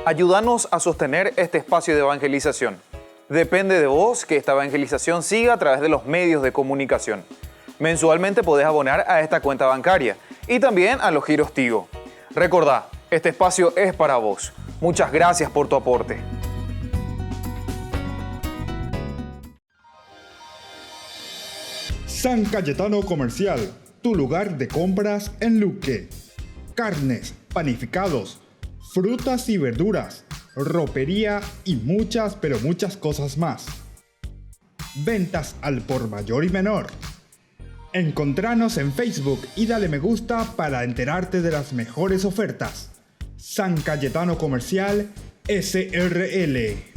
[SPEAKER 3] Ayúdanos a sostener este espacio de evangelización. Depende de vos que esta evangelización siga a través de los medios de comunicación. Mensualmente podés abonar a esta cuenta bancaria y también a los giros Tigo. Recordá, este espacio es para vos. Muchas gracias por tu aporte.
[SPEAKER 1] San Cayetano Comercial, tu lugar de compras en Luque. Carnes, panificados, frutas y verduras, ropería y muchas, pero muchas cosas más. Ventas al por mayor y menor. Encontranos en Facebook y dale me gusta para enterarte de las mejores ofertas. San Cayetano Comercial SRL.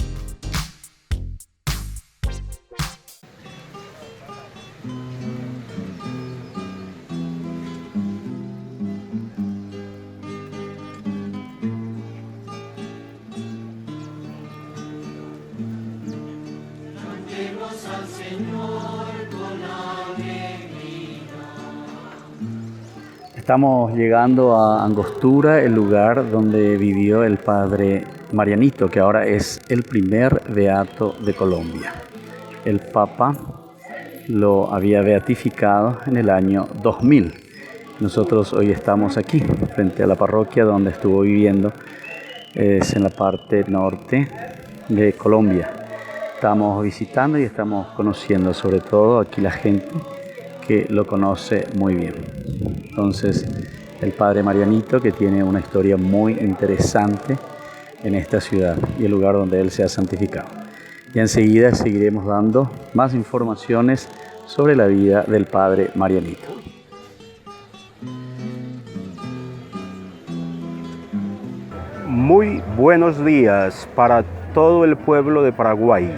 [SPEAKER 4] Estamos llegando a Angostura, el lugar donde vivió el padre Marianito, que ahora es el primer beato de Colombia. El Papa lo había beatificado en el año 2000. Nosotros hoy estamos aquí, frente a la parroquia donde estuvo viviendo, es en la parte norte de Colombia. Estamos visitando y estamos conociendo, sobre todo aquí la gente que lo conoce muy bien. Entonces, el padre Marianito, que tiene una historia muy interesante en esta ciudad y el lugar donde él se ha santificado. Y enseguida seguiremos dando más informaciones sobre la vida del padre Marianito.
[SPEAKER 10] Muy buenos días para todo el pueblo de Paraguay.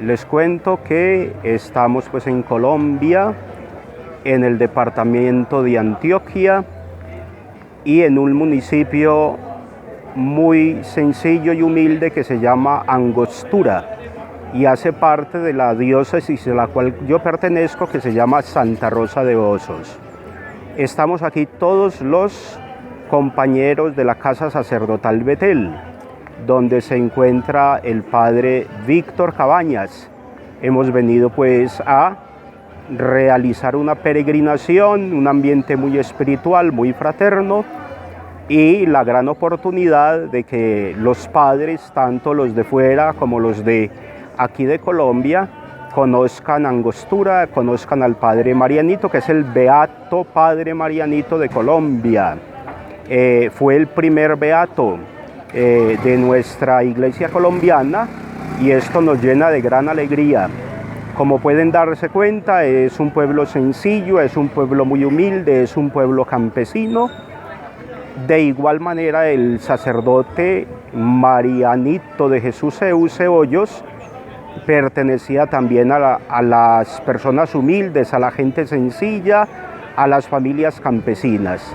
[SPEAKER 10] Les cuento que estamos en Colombia, en el departamento de Antioquia y en un municipio muy sencillo y humilde que se llama Angostura y hace parte de la diócesis a la cual yo pertenezco, que se llama Santa Rosa de Osos. Estamos aquí todos los compañeros de la Casa Sacerdotal Betel, donde se encuentra el padre Víctor Cabañas. Hemos venido a realizar una peregrinación, un ambiente muy espiritual, muy fraterno, y la gran oportunidad de que los padres, tanto los de fuera como los de aquí de Colombia, conozcan Angostura, conozcan al padre Marianito, que es el beato padre Marianito de Colombia. Fue el primer beato de nuestra iglesia colombiana y esto nos llena de gran alegría. Como pueden darse cuenta, es un pueblo sencillo, es un pueblo muy humilde, es un pueblo campesino. De igual manera, el sacerdote Marianito de Jesús Cebollos pertenecía también a las personas humildes, a la gente sencilla, a las familias campesinas.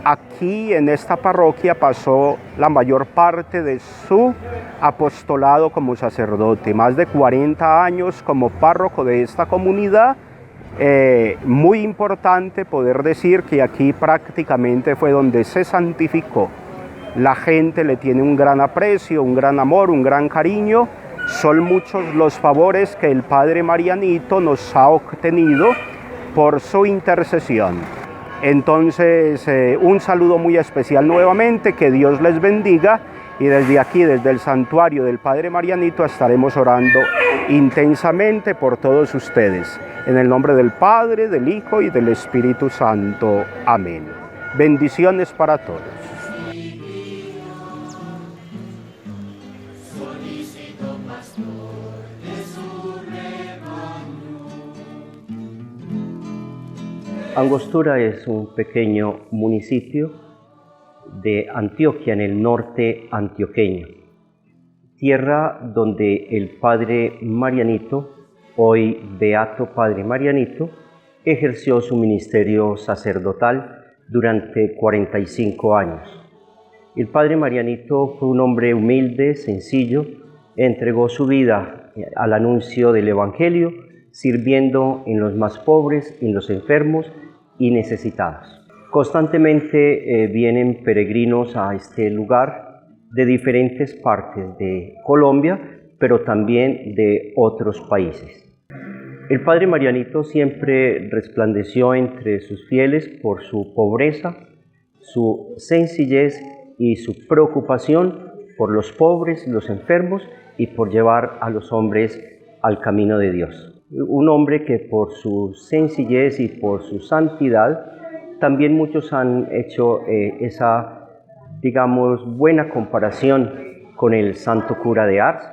[SPEAKER 10] aquí en esta parroquia pasó la mayor parte de su apostolado como sacerdote, más de 40 años como párroco de esta comunidad. Muy importante poder decir que aquí prácticamente fue donde se santificó. La gente le tiene un gran aprecio, un gran amor, un gran cariño. Son muchos los favores que el Padre Marianito nos ha obtenido por su intercesión. Entonces, un saludo muy especial nuevamente, que Dios les bendiga, y desde aquí, desde el santuario del Padre Marianito, estaremos orando intensamente por todos ustedes. En el nombre del Padre, del Hijo y del Espíritu Santo. Amén. Bendiciones para todos.
[SPEAKER 11] Angostura es un pequeño municipio de Antioquia, en el norte antioqueño, tierra donde el Padre Marianito, hoy Beato Padre Marianito, ejerció su ministerio sacerdotal durante 45 años. El Padre Marianito fue un hombre humilde, sencillo, entregó su vida al anuncio del Evangelio, sirviendo en los más pobres, en los enfermos y necesitados. Constantemente vienen peregrinos a este lugar de diferentes partes de Colombia, pero también de otros países. El Padre Marianito siempre resplandeció entre sus fieles por su pobreza, su sencillez y su preocupación por los pobres, los enfermos y por llevar a los hombres al camino de Dios. Un hombre que por su sencillez y por su santidad, también muchos han hecho esa, digamos, buena comparación con el santo cura de Ars.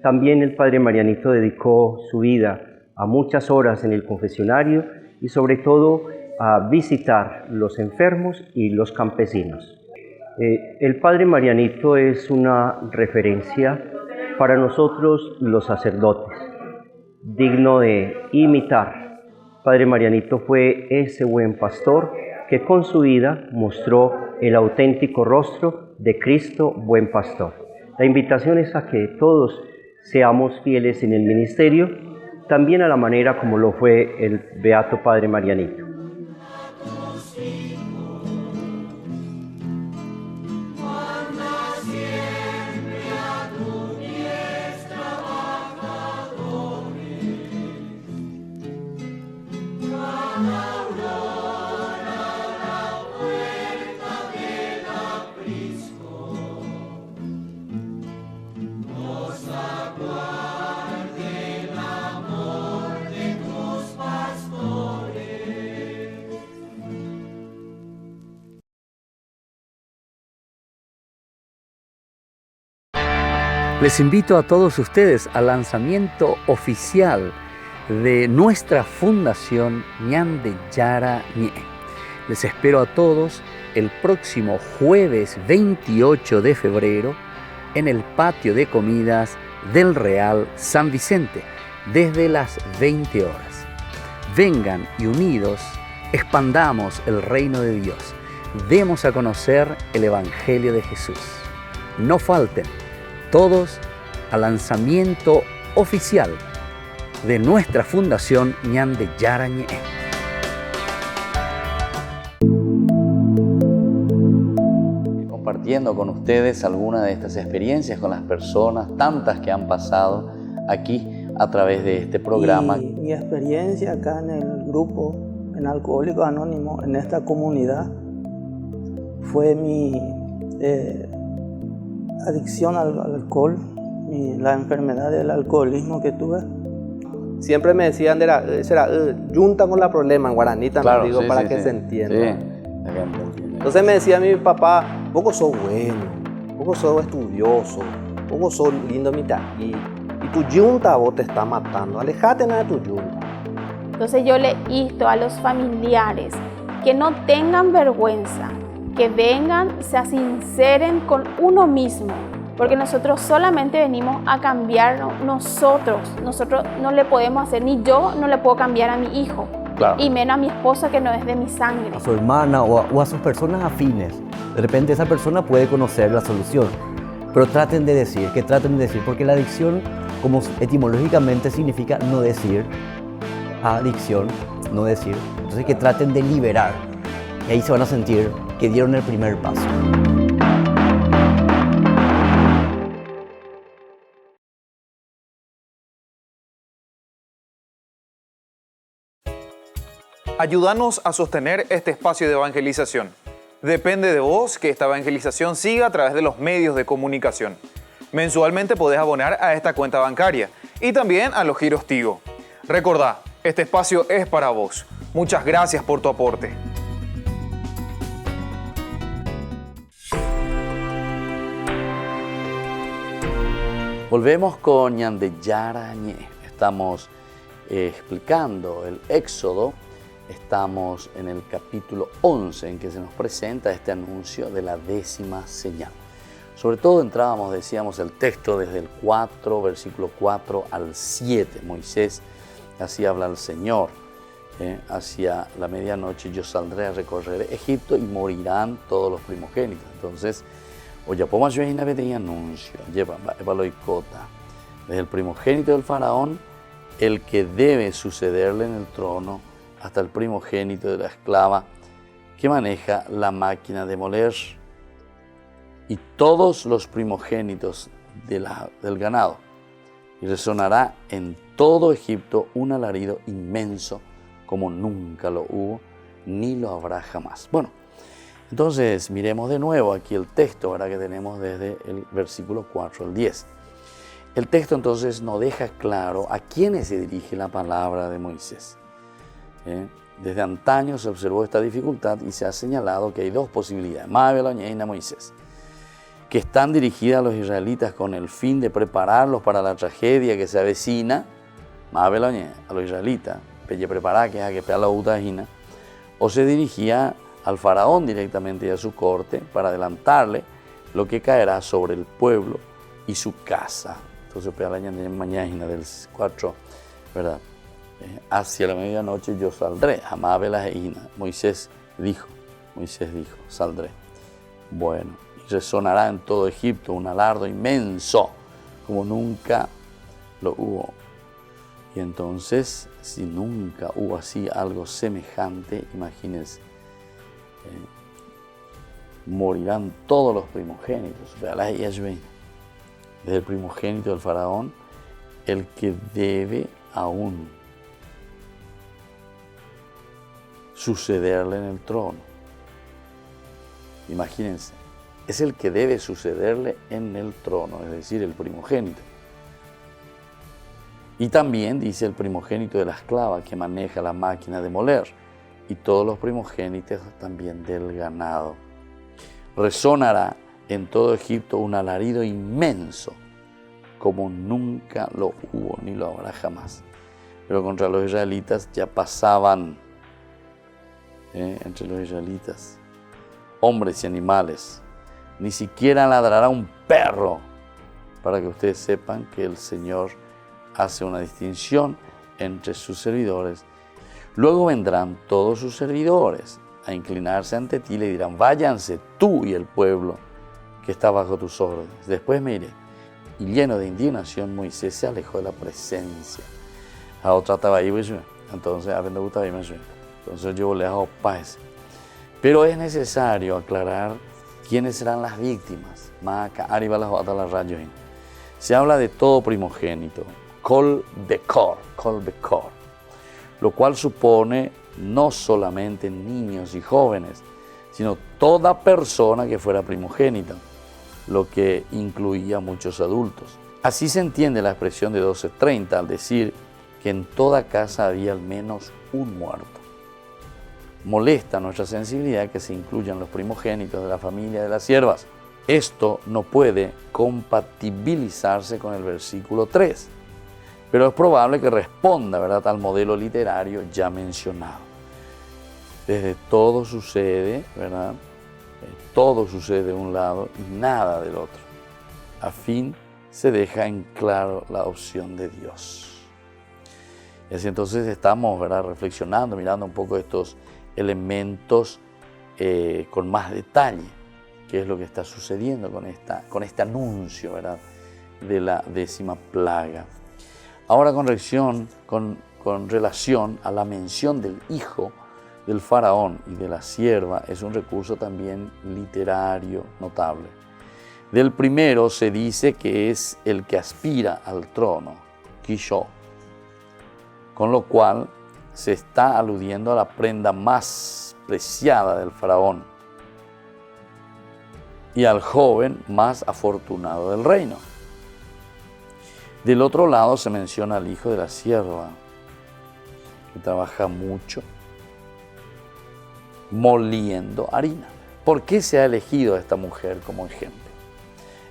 [SPEAKER 11] También el Padre Marianito dedicó su vida a muchas horas en el confesionario y sobre todo a visitar los enfermos y los campesinos. El Padre Marianito es una referencia para nosotros los sacerdotes, digno de imitar. Padre Marianito fue ese buen pastor que con su vida mostró el auténtico rostro de Cristo buen pastor. La invitación es a que todos seamos fieles en el ministerio, también a la manera como lo fue el Beato Padre Marianito.
[SPEAKER 4] Les invito a todos ustedes al lanzamiento oficial de nuestra Fundación Ñan Yara Ñe. Les espero a todos el próximo jueves 28 de febrero en el patio de comidas del Real San Vicente, desde las 20 horas. Vengan y unidos expandamos el reino de Dios. Demos a conocer el Evangelio de Jesús. No falten todos al lanzamiento oficial de nuestra Fundación Ñan Yara Ñe.
[SPEAKER 2] Compartiendo con ustedes algunas de estas experiencias con las personas, tantas que han pasado aquí a través de este programa.
[SPEAKER 5] Y mi experiencia acá en el grupo, en Alcohólicos Anónimos, en esta comunidad, fue mi adicción al alcohol, la enfermedad del alcoholismo que tuve.
[SPEAKER 6] Siempre me decían, junta con la problema en guaraní también,
[SPEAKER 2] Claro,
[SPEAKER 6] digo,
[SPEAKER 2] sí,
[SPEAKER 6] para
[SPEAKER 2] sí,
[SPEAKER 6] que
[SPEAKER 2] sí.
[SPEAKER 6] se entienda.
[SPEAKER 2] Sí, la gente entiende.
[SPEAKER 6] Entonces me decía mi papá, poco sos bueno, poco sos estudioso, poco sos lindo mitad. Y tu yunta vos te está matando, alejate de tu yunta.
[SPEAKER 7] Entonces yo le insto a los familiares que no tengan vergüenza, que vengan, se sinceren con uno mismo, porque nosotros solamente venimos a cambiar nosotros no le podemos hacer, ni yo no le puedo cambiar a mi hijo,
[SPEAKER 8] Claro.
[SPEAKER 7] Y menos a mi esposo que no es de mi sangre.
[SPEAKER 8] A su hermana o a sus personas afines. De repente esa persona puede conocer la solución. Pero traten de decir, porque la adicción, como etimológicamente significa no decir, adicción, no decir, entonces que traten de liberar. Y ahí se van a sentir que dieron el primer paso.
[SPEAKER 3] Ayúdanos a sostener este espacio de evangelización. Depende de vos que esta evangelización siga a través de los medios de comunicación. Mensualmente podés abonar a esta cuenta bancaria y también a los giros Tigo. Recordá, este espacio es para vos. Muchas gracias por tu aporte.
[SPEAKER 2] Volvemos con Ñande Yara Ñe. Estamos explicando el Éxodo. Estamos en el capítulo 11 en que se nos presenta este anuncio de la 10ª señal. Sobre todo entrábamos, decíamos, el texto desde el 4, versículo 4 al 7. Moisés así habla al Señor. Hacia la medianoche yo saldré a recorrer Egipto y morirán todos los primogénitos. Entonces, oye, pues yo hay anuncio, lleva icota. Desde el primogénito del faraón, el que debe sucederle en el trono, hasta el primogénito de la esclava que maneja la máquina de moler, y todos los primogénitos del ganado. Y resonará en todo Egipto un alarido inmenso como nunca lo hubo, ni lo habrá jamás. Bueno, entonces miremos de nuevo aquí el texto, ¿verdad?, que tenemos desde el versículo 4 al 10. El texto entonces nos deja claro a quiénes se dirige la palabra de Moisés. Desde antaño se observó esta dificultad y se ha señalado que hay dos posibilidades, Mabeloñeina Moisés, que están dirigidas a los israelitas con el fin de prepararlos para la tragedia que se avecina, Mabeloñeina, a los israelitas, pelle preparar que haga que la utajina, o se dirigía al faraón directamente y a su corte para adelantarle lo que caerá sobre el pueblo y su casa. Entonces, mañana del 4, ¿verdad? Hacia la medianoche yo saldré. Moisés dijo, saldré. Bueno, y resonará en todo Egipto un alardo inmenso, como nunca lo hubo. Y entonces, si nunca hubo así algo semejante, imagínense, morirán todos los primogénitos. Desde el primogénito del faraón, el que debe aún sucederle en el trono. Imagínense, es el que debe sucederle en el trono, es decir, el primogénito. Y también dice el primogénito de la esclava que maneja la máquina de moler, y todos los primogénitos también del ganado. Resonará en todo Egipto un alarido inmenso, como nunca lo hubo ni lo habrá jamás. Pero contra los israelitas ya pasaban, entre los israelitas, hombres y animales. Ni siquiera ladrará un perro, para que ustedes sepan que el Señor hace una distinción entre sus servidores. Luego vendrán todos sus servidores a inclinarse ante ti y le dirán, váyanse tú y el pueblo que está bajo tus órdenes. Después me iré. Y lleno de indignación, Moisés se alejó de la presencia. A otra estaba ahí, entonces, entonces yo volé a Opáez. Pero es necesario aclarar quiénes serán las víctimas. Se habla de todo primogénito, Kol Bekor, lo cual supone no solamente niños y jóvenes, sino toda persona que fuera primogénita, lo que incluía a muchos adultos. Así se entiende la expresión de 12:30 al decir que en toda casa había al menos un muerto. Molesta nuestra sensibilidad que se incluyan los primogénitos de la familia de las siervas. Esto no puede compatibilizarse con el versículo 3, pero es probable que responda, ¿verdad?, al modelo literario ya mencionado. Desde todo sucede, ¿verdad? Todo sucede de un lado y nada del otro. A fin se deja en claro la opción de Dios. Y así entonces estamos, ¿verdad?, reflexionando, mirando un poco estos elementos con más detalle, qué es lo que está sucediendo con este anuncio, ¿verdad?, de la 10ª plaga. Ahora con relación a la mención del hijo del faraón y de la sierva, es un recurso también literario notable. Del primero se dice que es el que aspira al trono, Quixó, con lo cual se está aludiendo a la prenda más preciada del faraón y al joven más afortunado del reino. Del otro lado se menciona al hijo de la sierva, que trabaja mucho moliendo harina. ¿Por qué se ha elegido a esta mujer como ejemplo?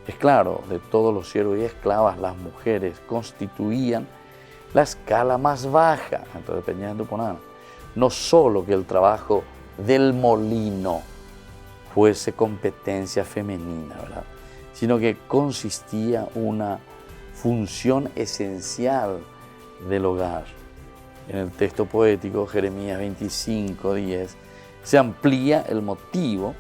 [SPEAKER 2] Es claro, de todos los siervos y esclavas, las mujeres constituían la escala más baja. Entonces, dependiendo de poner, no solo que el trabajo del molino fuese competencia femenina, ¿verdad?, sino que consistía una función esencial del hogar. En el texto poético, Jeremías 25:10, se amplía el motivo,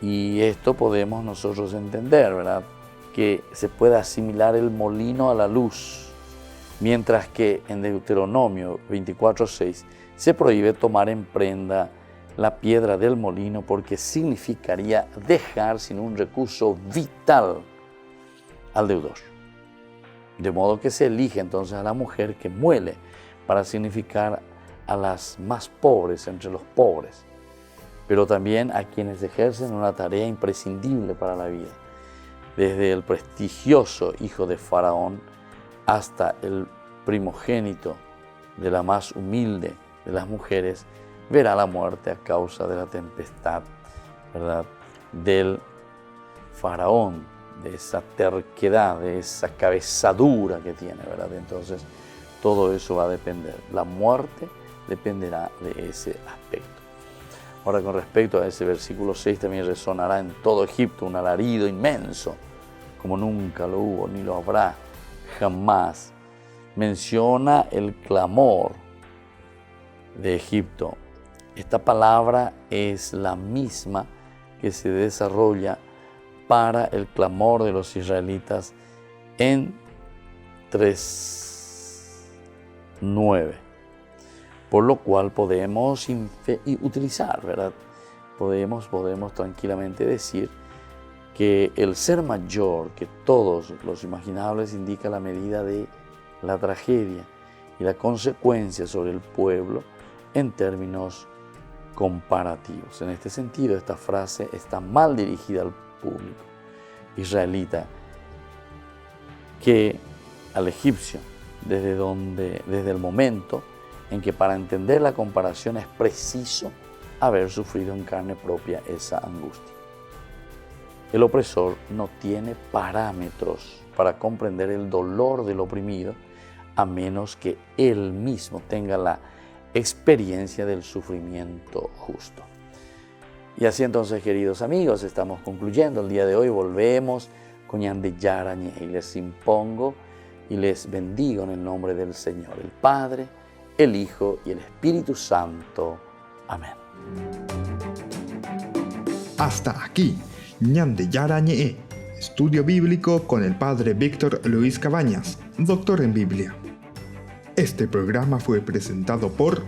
[SPEAKER 2] y esto podemos nosotros entender, ¿verdad?, que se puede asimilar el molino a la luz, mientras que en Deuteronomio 24:6 se prohíbe tomar en prenda la piedra del molino porque significaría dejar sin un recurso vital al deudor. De modo que se elige entonces a la mujer que muele para significar a las más pobres entre los pobres, pero también a quienes ejercen una tarea imprescindible para la vida. Desde el prestigioso hijo de Faraón hasta el primogénito de la más humilde de las mujeres, verá la muerte a causa de la tempestad, ¿verdad?, del Faraón, de esa terquedad, de esa cabezadura que tiene, ¿verdad? Entonces, todo eso va a depender. La muerte dependerá de ese aspecto. Ahora, con respecto a ese versículo 6, también resonará en todo Egipto un alarido inmenso, como nunca lo hubo, ni lo habrá jamás. Menciona el clamor de Egipto. Esta palabra es la misma que se desarrolla para el clamor de los israelitas en 3:9. Por lo cual podemos utilizar, ¿verdad? Podemos tranquilamente decir que el ser mayor que todos los imaginables indica la medida de la tragedia y la consecuencia sobre el pueblo en términos comparativos. En este sentido, esta frase está mal dirigida al público israelita que al egipcio, desde el momento en que para entender la comparación es preciso haber sufrido en carne propia esa angustia. El opresor no tiene parámetros para comprender el dolor del oprimido a menos que él mismo tenga la experiencia del sufrimiento justo. Y así entonces, queridos amigos, estamos concluyendo el día de hoy. Volvemos con Ñande Yarañé y les impongo y les bendigo en el nombre del Señor, el Padre, el Hijo y el Espíritu Santo. Amén.
[SPEAKER 1] Hasta aquí, Ñande Yarañé, estudio bíblico con el Padre Víctor Luis Cabañas, doctor en Biblia. Este programa fue presentado por